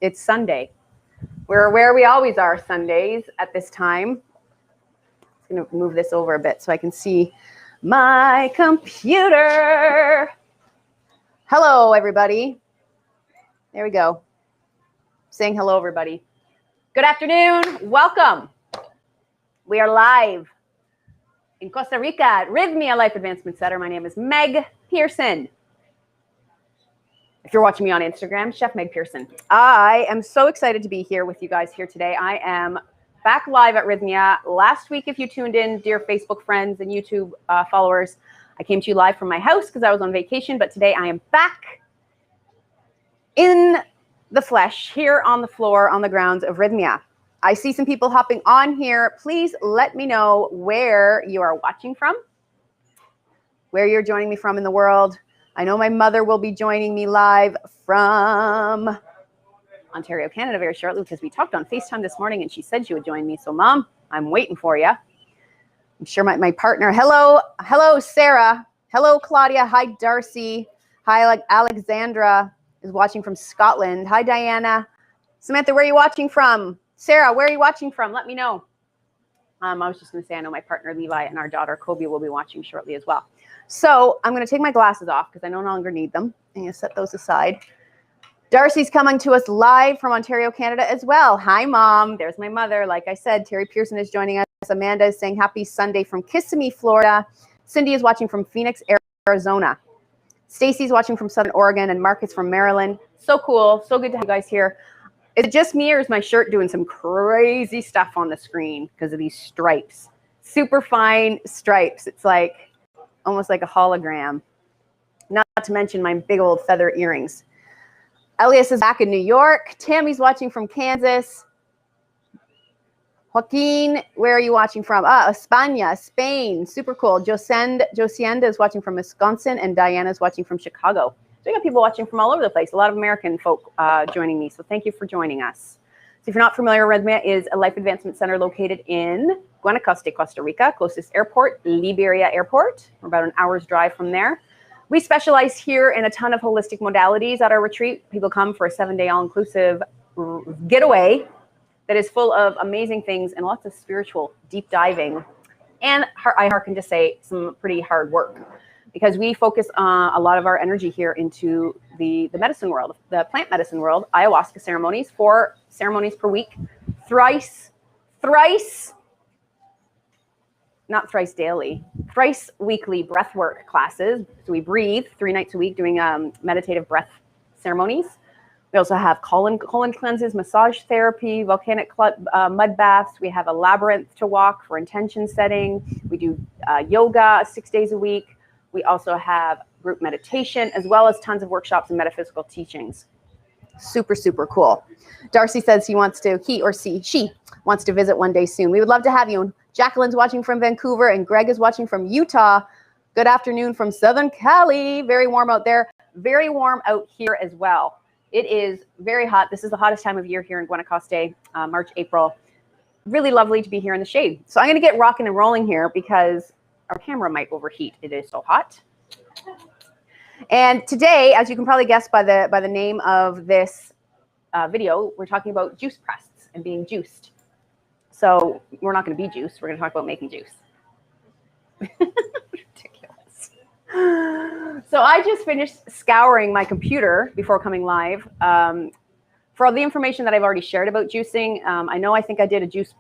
It's Sunday. We're where we always are Sundays at this time. I'm going to move this over a bit so I can see my computer. Hello, everybody. There we go. Saying hello, everybody. Good afternoon. Welcome. We are live in Costa Rica at Rythmia Life Advancement Center. My name is Meg Pearson. If you're watching me on Instagram, Chef Meg Pearson. I am so excited to be here with you guys here today. I am back live at Rythmia. Last week, if you tuned in, dear Facebook friends and YouTube followers, I came to you live from my house because I was on vacation, but today I am back in the flesh, here on the floor, on the grounds of Rythmia. I see some people hopping on here. Please let me know where you are watching from, where you're joining me from in the world. I know my mother will be joining me live from Ontario, Canada very shortly because we talked on FaceTime this morning and she said she would join me. So Mom, I'm waiting for you. I'm sure my partner, hello, Sarah. Hello, Claudia. Hi, Darcy. Hi, Alexandra is watching from Scotland. Hi, Diana. Samantha, where are you watching from? Sarah, where are you watching from? Let me know. I was just going to say, I know my partner Levi and our daughter Kobe will be watching shortly as well. So I'm going to take my glasses off because I no longer need them. I'm going to set those aside. Darcy's coming to us live from Ontario, Canada as well. Hi, Mom. There's my mother. Like I said, Terry Pearson is joining us. Amanda is saying happy Sunday from Kissimmee, Florida. Cindy is watching from Phoenix, Arizona. Stacy's watching from Southern Oregon and Mark is from Maryland. So cool. So good to have you guys here. Is it just me or is my shirt doing some crazy stuff on the screen because of these stripes? Super fine stripes. It's like almost like a hologram. Not to mention my big old feather earrings. Elias is back in New York. Tammy's watching from Kansas. Joaquin, where are you watching from? España, Spain. Super cool. Josienda is watching from Wisconsin and Diana is watching from Chicago. So we got people watching from all over the place. A lot of American folk joining me. So thank you for joining us. So if you're not familiar, Rythmia is a life advancement center located in Guanacaste, Costa Rica. Closest airport, Liberia Airport. We're about an hour's drive from there. We specialize here in a ton of holistic modalities at our retreat. People come for a 7-day all-inclusive getaway that is full of amazing things and lots of spiritual deep diving. And I hearken to say some pretty hard work. Because we focus a lot of our energy here into the medicine world, the plant medicine world, ayahuasca ceremonies, 4 ceremonies per week, thrice weekly breathwork classes. So we breathe 3 nights a week doing meditative breath ceremonies. We also have colon cleanses, massage therapy, volcanic mud baths. We have a labyrinth to walk for intention setting. We do yoga 6 days a week. We also have group meditation, as well as tons of workshops and metaphysical teachings. Super, super cool. Darcy says she wants to visit one day soon. We would love to have you. Jacqueline's watching from Vancouver, and Greg is watching from Utah. Good afternoon from Southern Cali. Very warm out there. Very warm out here as well. It is very hot. This is the hottest time of year here in Guanacaste, March, April. Really lovely to be here in the shade. So I'm going to get rocking and rolling here because our camera might overheat. It is so hot. And today, as you can probably guess by the name of this video, we're talking about juice press and being juiced. So we're not going to be juiced. We're going to talk about making juice. Ridiculous. So I just finished scouring my computer before coming live for all the information that I've already shared about juicing. I think I did a juice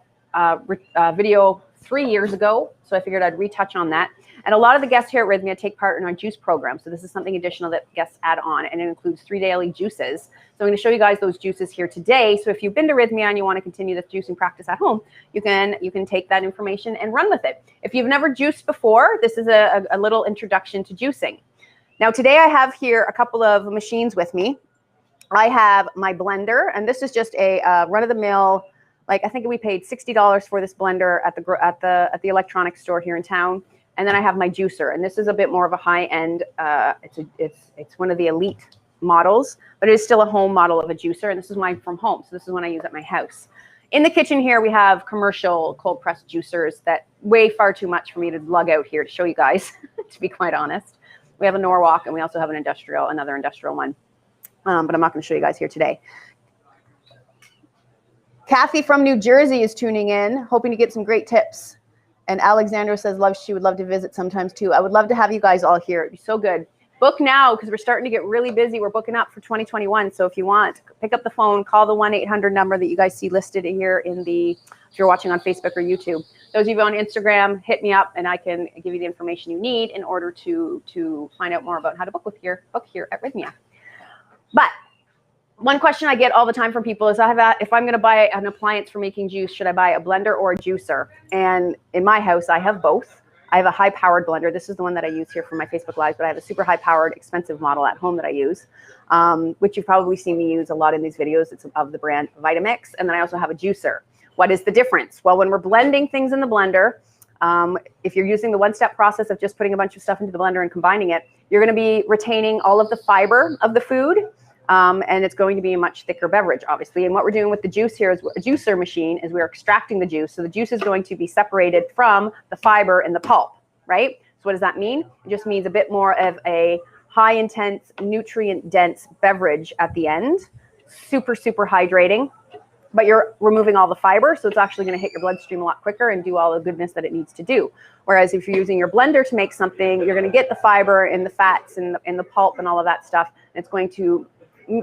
video 3 years ago, so I figured I'd retouch on that. And a lot of the guests here at Rythmia take part in our juice program. So this is something additional that guests add on, and it includes 3 daily juices. So I'm going to show you guys those juices here today. So if you've been to Rythmia and you want to continue this juicing practice at home, you can take that information and run with it. If you've never juiced before, this is a little introduction to juicing. Now today I have here a couple of machines with me. I have my blender, and this is just a run-of-the-mill. Like I think we paid $60 for this blender at the electronics store here in town. And then I have my juicer, and this is a bit more of a high-end. It's one of the elite models, but it is still a home model of a juicer, and this is mine from home. So this is one I use at my house. In the kitchen here, we have commercial cold press juicers that weigh far too much for me to lug out here to show you guys, to be quite honest. We have a Norwalk, and we also have another industrial one, but I'm not going to show you guys here today. Kathy from New Jersey is tuning in, hoping to get some great tips. And Alexandra says she would love to visit sometimes too. I would love to have you guys all here. It'd be so good. Book now because we're starting to get really busy. We're booking up for 2021. So if you want, pick up the phone, call the 1-800 number that you guys see listed here if you're watching on Facebook or YouTube. Those of you on Instagram, hit me up and I can give you the information you need in order to find out more about how to book here at Rythmia. But one question I get all the time from people is if I'm going to buy an appliance for making juice, should I buy a blender or a juicer? And in my house, I have both. I have a high-powered blender. This is the one that I use here for my Facebook Live, but I have a super high-powered, expensive model at home that I use, which you've probably seen me use a lot in these videos. It's of the brand Vitamix. And then I also have a juicer. What is the difference? Well, when we're blending things in the blender, if you're using the one-step process of just putting a bunch of stuff into the blender and combining it, you're going to be retaining all of the fiber of the food, and it's going to be a much thicker beverage, obviously. And what we're doing with the juice here is a juicer machine is we're extracting the juice. So the juice is going to be separated from the fiber and the pulp, right? So what does that mean? It just means a bit more of a high intense, nutrient dense beverage at the end. Super, super hydrating, but you're removing all the fiber. So it's actually going to hit your bloodstream a lot quicker and do all the goodness that it needs to do. Whereas if you're using your blender to make something, you're going to get the fiber and the fats and the pulp and all of that stuff. And it's going to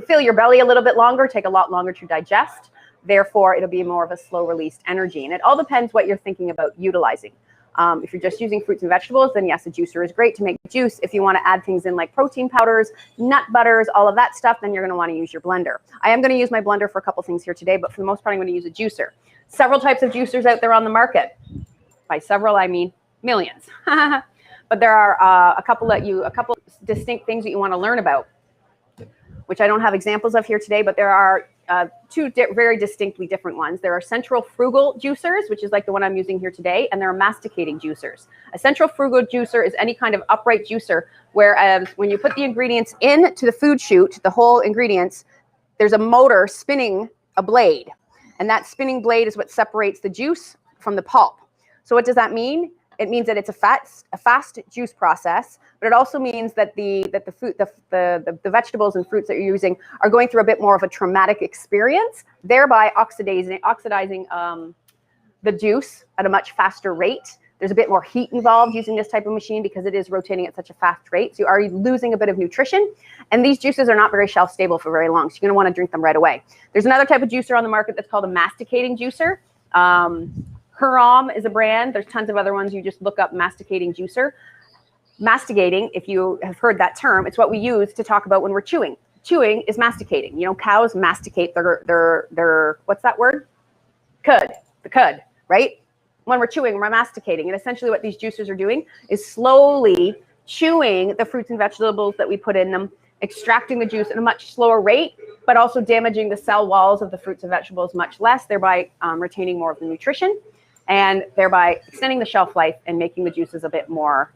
fill your belly a little bit longer, take a lot longer to digest. Therefore, it'll be more of a slow released energy. And it all depends what you're thinking about utilizing. If you're just using fruits and vegetables, then yes, a juicer is great to make juice. If you want to add things in like protein powders, nut butters, all of that stuff, then you're going to want to use your blender. I am going to use my blender for a couple things here today, but for the most part, I'm going to use a juicer. Several types of juicers out there on the market. By several, I mean millions. But there are a couple distinct things that you want to learn about, which I don't have examples of here today, but there are two very distinctly different ones. There are central frugal juicers, which is like the one I'm using here today, and there are masticating juicers. A central frugal juicer is any kind of upright juicer, whereas when you put the ingredients into the food chute, the whole ingredients, there's a motor spinning a blade, and that spinning blade is what separates the juice from the pulp. So what does that mean? It means that it's a fast juice process, but it also means that the vegetables and fruits that you're using are going through a bit more of a traumatic experience, thereby oxidizing the juice at a much faster rate. There's a bit more heat involved using this type of machine because it is rotating at such a fast rate. So you are losing a bit of nutrition. And these juices are not very shelf stable for very long. So you're going to want to drink them right away. There's another type of juicer on the market that's called a masticating juicer. Huram is a brand. There's tons of other ones. You just look up masticating juicer. Masticating, if you have heard that term, it's what we use to talk about when we're chewing. Chewing is masticating. You know, cows masticate their what's that word? Cud, the cud, right? When we're chewing, we're masticating. And essentially what these juicers are doing is slowly chewing the fruits and vegetables that we put in them, extracting the juice at a much slower rate, but also damaging the cell walls of the fruits and vegetables much less, thereby retaining more of the nutrition and thereby extending the shelf life and making the juices a bit more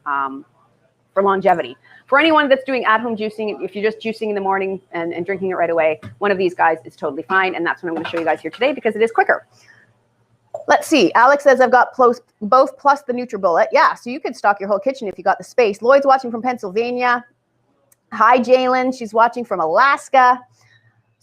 for longevity. For anyone that's doing at-home juicing, if you're just juicing in the morning and drinking it right away, one of these guys is totally fine. And that's what I'm going to show you guys here today because it is quicker. Let's see. Alex says, I've got both plus the NutriBullet. Yeah, so you could stock your whole kitchen if you got the space. Lloyd's watching from Pennsylvania. Hi, Jalen. She's watching from Alaska.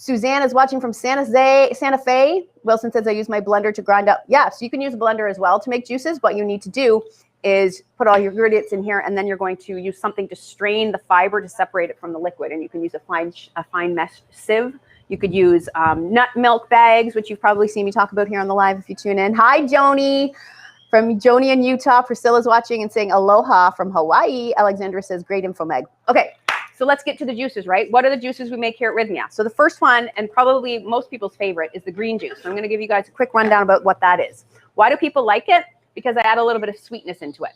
Suzanne is watching from Santa Fe. Wilson says, I use my blender to grind up. Yeah, so you can use a blender as well to make juices. What you need to do is put all your ingredients in here, and then you're going to use something to strain the fiber to separate it from the liquid. And you can use a fine mesh sieve. You could use nut milk bags, which you've probably seen me talk about here on the live if you tune in. Hi, Joni. From Joni in Utah. Priscilla's watching and saying aloha from Hawaii. Alexandra says, great info, Meg. Okay. So let's get to the juices, right? What are the juices we make here at Rythmia? So the first one, and probably most people's favorite, is the green juice. So I'm going to give you guys a quick rundown about what that is. Why do people like it? Because I add a little bit of sweetness into it.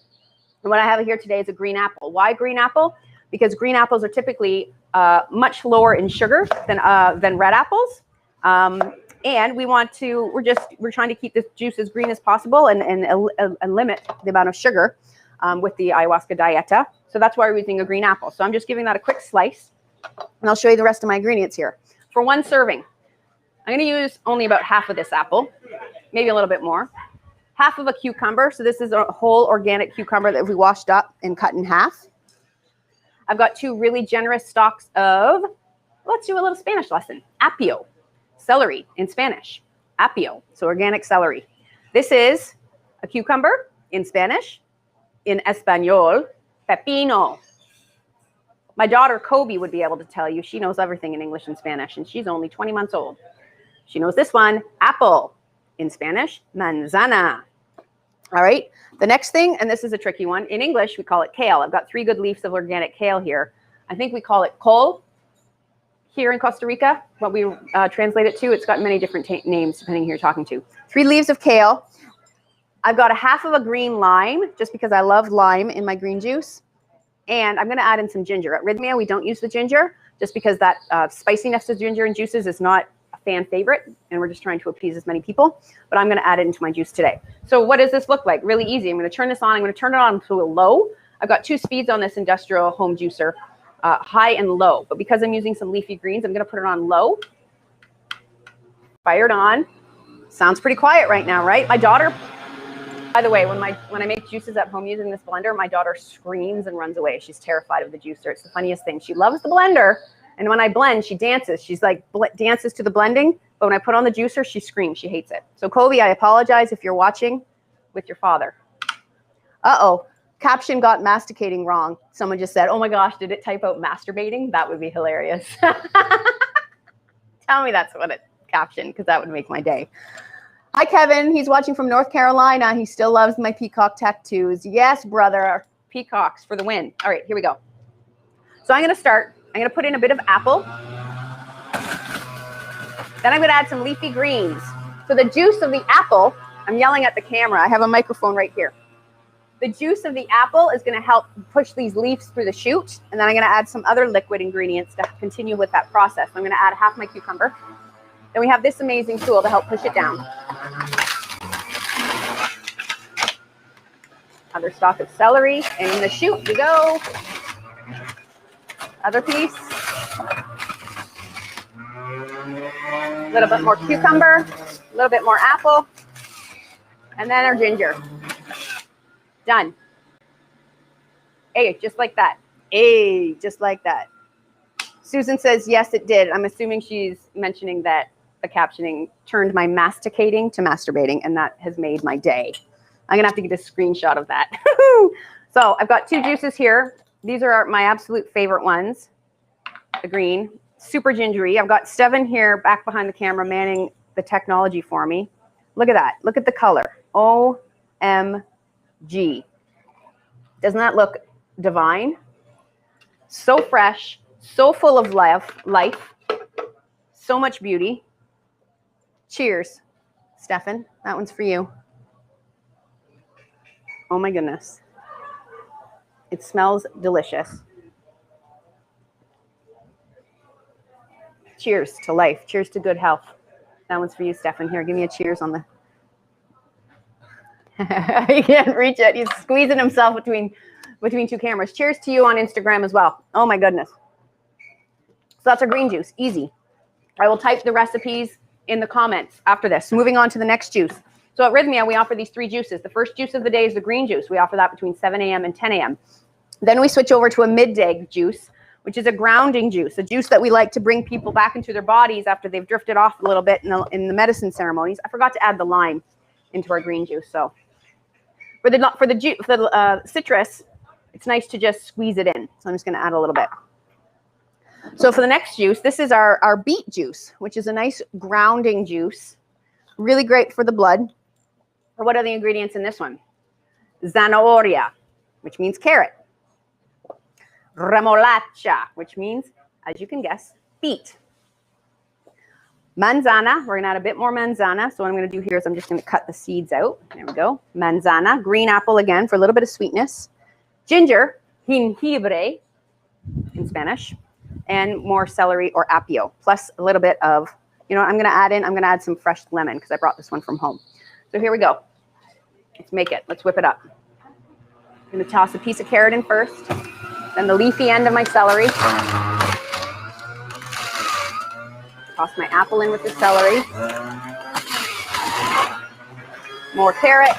And what I have here today is a green apple. Why green apple? Because green apples are typically much lower in sugar than red apples. And we're trying to keep this juice as green as possible and limit the amount of sugar with the ayahuasca dieta. So that's why we're using a green apple. So I'm just giving that a quick slice, and I'll show you the rest of my ingredients here. For one serving, I'm going to use only about half of this apple, maybe a little bit more. Half of a cucumber. So this is a whole organic cucumber that we washed up and cut in half. I've got 2 really generous stalks of, let's do a little Spanish lesson, apio, celery in Spanish. apio, so organic celery. This is a cucumber in Spanish, in Espanol, pepino. My daughter Kobe would be able to tell you. She knows everything in English and Spanish, and she's only 20 months old. She knows this one, apple. In Spanish, manzana. All right, the next thing, and this is a tricky one. In English, we call it kale. I've got 3 good leaves of organic kale here. I think we call it col here in Costa Rica. What we translate it to, it's got many different names depending who you're talking to. 3 leaves of kale. I've got a half of a green lime, just because I love lime in my green juice. And I'm going to add in some ginger. At Rythmia, we don't use the ginger, just because that spiciness of ginger in juices is not a fan favorite, and we're just trying to appease as many people. But I'm going to add it into my juice today. So what does this look like? Really easy. I'm going to turn this on. I'm going to turn it on to a low. I've got 2 speeds on this industrial home juicer, high and low. But because I'm using some leafy greens, I'm going to put it on low. Fired on. Sounds pretty quiet right now, right? My daughter... By the way, when I make juices at home using this blender, my daughter screams and runs away. She's terrified of the juicer. It's the funniest thing. She loves the blender, and when I blend, she dances. She's like dances to the blending, but when I put on the juicer, she screams. She hates it. So Kobe, I apologize if you're watching with your father. Uh-oh, caption got masticating wrong. Someone just said, oh my gosh, did it type out masturbating? That would be hilarious. Tell me that's what it captioned, because that would make my day. Hi, Kevin. He's watching from North Carolina. He still loves my peacock tattoos. Yes, brother. Peacocks for the win. All right, here we go. So I'm going to start. I'm going to put in a bit of apple. Then I'm going to add some leafy greens. So the juice of the apple, I'm yelling at the camera. I have a microphone right here. The juice of the apple is going to help push these leaves through the shoot. And then I'm going to add some other liquid ingredients to continue with that process. I'm going to add half my cucumber. Then we have this amazing tool to help push it down. Other stalk of celery, and in the shoot we go. Other piece. A little bit more cucumber, a little bit more apple, and then our ginger. Done. Hey, just like that. Hey, just like that. Susan says, yes, it did. I'm assuming she's mentioning that the captioning turned my masticating to masturbating, and that has made my day. I'm going to have to get a screenshot of that. So I've got 2 juices here. These are my absolute favorite ones. The green, super gingery. I've got 7 here back behind the camera manning the technology for me. Look at that. Look at the color. OMG. Doesn't that look divine? So fresh, so full of life, so much beauty. Cheers, Stefan. That one's for you. Oh my goodness. It smells delicious. Cheers to life. Cheers to good health. That one's for you, Stefan. Here, give me a cheers on the... He can't reach it. He's squeezing himself between 2 cameras. Cheers to you on Instagram as well. Oh my goodness. So that's our green juice. Easy. I will type the recipes in the comments after this. Moving on to the next juice. So at Rythmia, we offer these 3 juices. The first juice of the day is the green juice. We offer that between 7 a.m. and 10 a.m. Then we switch over to a midday juice, which is a grounding juice, a juice that we like to bring people back into their bodies after they've drifted off a little bit in the medicine ceremonies. I forgot to add the lime into our green juice. So for the citrus, it's nice to just squeeze it in. So I'm just going to add a little bit. So for the next juice, this is our beet juice, which is a nice grounding juice. Really great for the blood. What are the ingredients in this one? Zanahoria, which means carrot. Remolacha, which means, as you can guess, beet. Manzana, we're going to add a bit more manzana. So what I'm going to do here is I'm just going to cut the seeds out. There we go. Manzana, green apple again for a little bit of sweetness. Ginger, jengibre in Spanish. And more celery or apio, plus a little bit of, you know, I'm going to add some fresh lemon because I brought this one from home. So here we go. Let's make it. Let's whip it up. I'm going to toss a piece of carrot in first, then the leafy end of my celery. Toss my apple in with the celery. More carrot.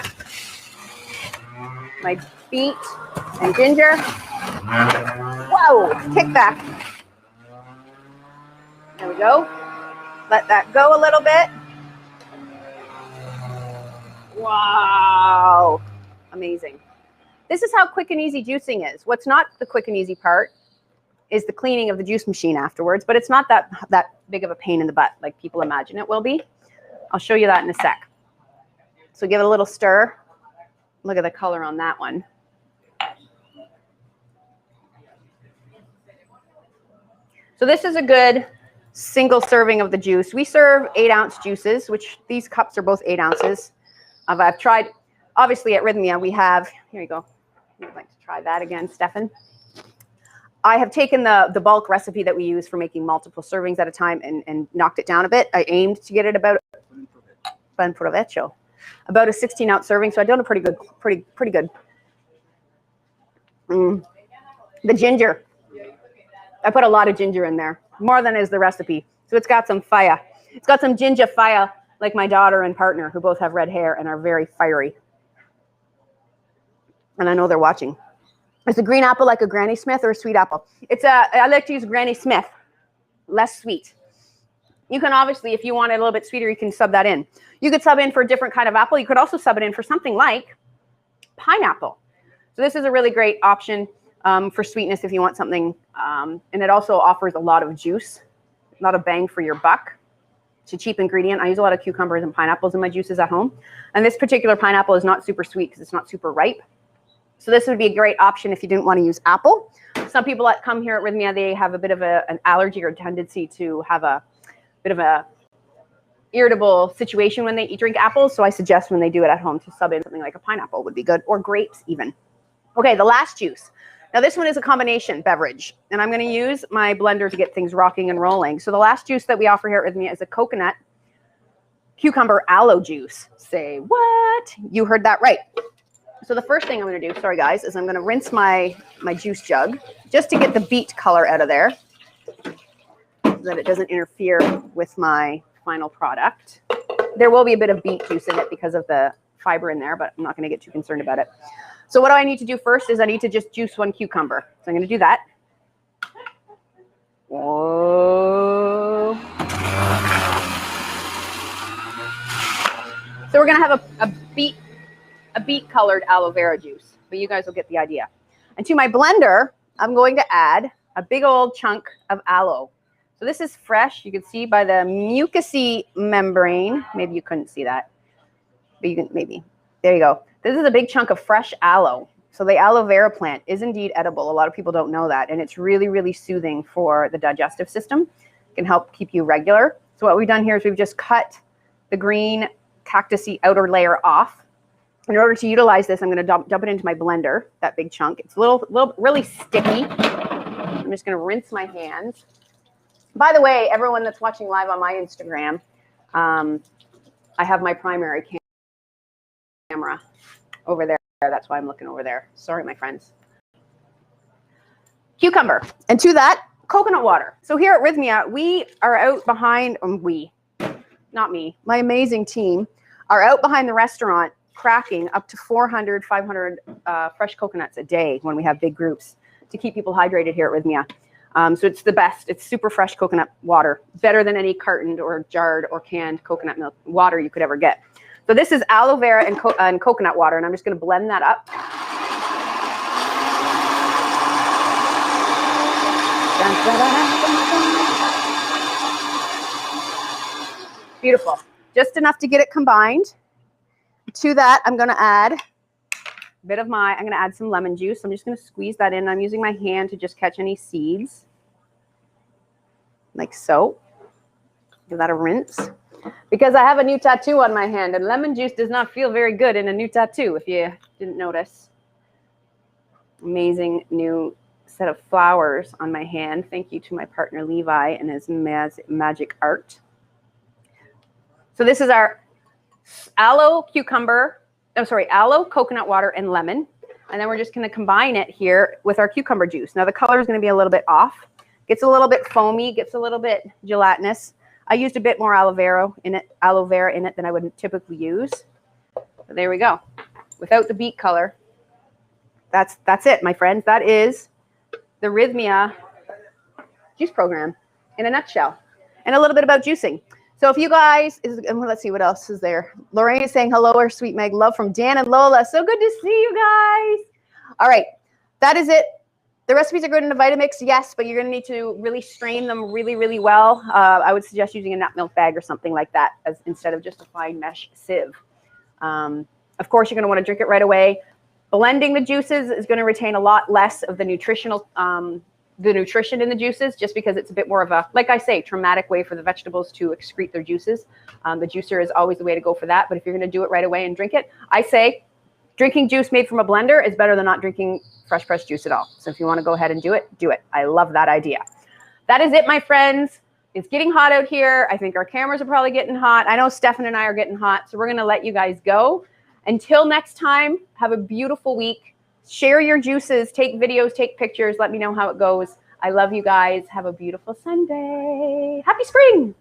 My beet and ginger. Whoa, kick back. There we go. Let that go a little bit. Wow. Amazing. This is how quick and easy juicing is. What's not the quick and easy part is the cleaning of the juice machine afterwards, but it's not that big of a pain in the butt like people imagine it will be. I'll show you that in a sec. So give it a little stir. Look at the color on that one. So this is a good single serving of the juice. We serve 8-ounce juices, which these cups are both 8 ounces. I've tried, obviously at Rythmia, we have, here you go. I'd like to try that again, Stefan. I have taken the bulk recipe that we use for making multiple servings at a time and knocked it down a bit. I aimed to get it about a 16-ounce serving, so I've done a pretty good. The ginger. I put a lot of ginger in there, more than is the recipe. So it's got some fire. It's got some ginger fire, like my daughter and partner, who both have red hair and are very fiery. And I know they're watching. Is a green apple like a Granny Smith or a sweet apple? I like to use Granny Smith, less sweet. You can obviously, if you want it a little bit sweeter, you can sub that in. You could sub in for a different kind of apple. You could also sub it in for something like pineapple. So this is a really great option for sweetness if you want something. And it also offers a lot of juice, a lot of bang for your buck. It's a cheap ingredient. I use a lot of cucumbers and pineapples in my juices at home. And this particular pineapple is not super sweet because it's not super ripe. So this would be a great option if you didn't want to use apple. Some people that come here at Rythmia, they have a bit of an allergy or tendency to have a bit of a irritable situation when they drink apples. So I suggest when they do it at home to sub in something like a pineapple would be good, or grapes even. Okay, the last juice. Now this one is a combination beverage, and I'm going to use my blender to get things rocking and rolling. So the last juice that we offer here at Rythmia is a coconut cucumber aloe juice. Say what? You heard that right. So the first thing I'm going to do, sorry guys, is I'm going to rinse my juice jug just to get the beet color out of there so that it doesn't interfere with my final product. There will be a bit of beet juice in it because of the fiber in there, but I'm not going to get too concerned about it. So what do I need to do first is I need to just juice one cucumber. So I'm going to do that. Whoa. So we're going to have a beet colored aloe vera juice, but you guys will get the idea. And to my blender, I'm going to add a big old chunk of aloe. So this is fresh. You can see by the mucousy membrane. Maybe you couldn't see that, but you can maybe. There you go. This is a big chunk of fresh aloe. So the aloe vera plant is indeed edible. A lot of people don't know that. And it's really, really soothing for the digestive system. It can help keep you regular. So what we've done here is we've just cut the green cactusy outer layer off. In order to utilize this, I'm going to dump it into my blender, that big chunk. It's a little really sticky. I'm just going to rinse my hands. By the way, everyone that's watching live on my Instagram, I have my primary camera over there. That's why I'm looking over there. Sorry, my friends. Cucumber. And to that, coconut water. So here at Rythmia, we are out behind, not me, my amazing team, are out behind the restaurant cracking up to 400, 500 fresh coconuts a day when we have big groups to keep people hydrated here at Rythmia. So it's the best. It's super fresh coconut water, better than any cartoned or jarred or canned coconut milk water you could ever get. So this is aloe vera and coconut water, and I'm just going to blend that up. Beautiful. Just enough to get it combined. To that, I'm going to add I'm going to add some lemon juice. I'm just going to squeeze that in. I'm using my hand to just catch any seeds, like so. Give that a rinse. Because I have a new tattoo on my hand, and lemon juice does not feel very good in a new tattoo, if you didn't notice. Amazing new set of flowers on my hand. Thank you to my partner Levi and his magic art. So this is our aloe, coconut water, and lemon. And then we're just going to combine it here with our cucumber juice. Now the color is going to be a little bit off. Gets a little bit foamy, gets a little bit gelatinous. I used a bit more aloe vera in it than I would typically use. But there we go. Without the beet color. That's it, my friends. That is the Rythmia juice program in a nutshell. And a little bit about juicing. So if you guys, let's see what else is there. Lorraine is saying hello, or sweet Meg. Love from Dan and Lola. So good to see you guys. All right, that is it. The recipes are good in a Vitamix, yes, but you're going to need to really strain them really, really well. I would suggest using a nut milk bag or something like that instead of just a fine mesh sieve. Of course, you're going to want to drink it right away. Blending the juices is going to retain a lot less of the nutrition in the juices, just because it's a bit more of a, like I say, traumatic way for the vegetables to excrete their juices. The juicer is always the way to go for that. But if you're going to do it right away and drink it, I say drinking juice made from a blender is better than not drinking fresh pressed juice at all. So if you want to go ahead and do it, do it. I love that idea. That is it, my friends. It's getting hot out here. I think our cameras are probably getting hot. I know Stefan and I are getting hot, so we're going to let you guys go. Until next time, have a beautiful week. Share your juices, take videos, take pictures. Let me know how it goes. I love you guys. Have a beautiful Sunday. Happy spring.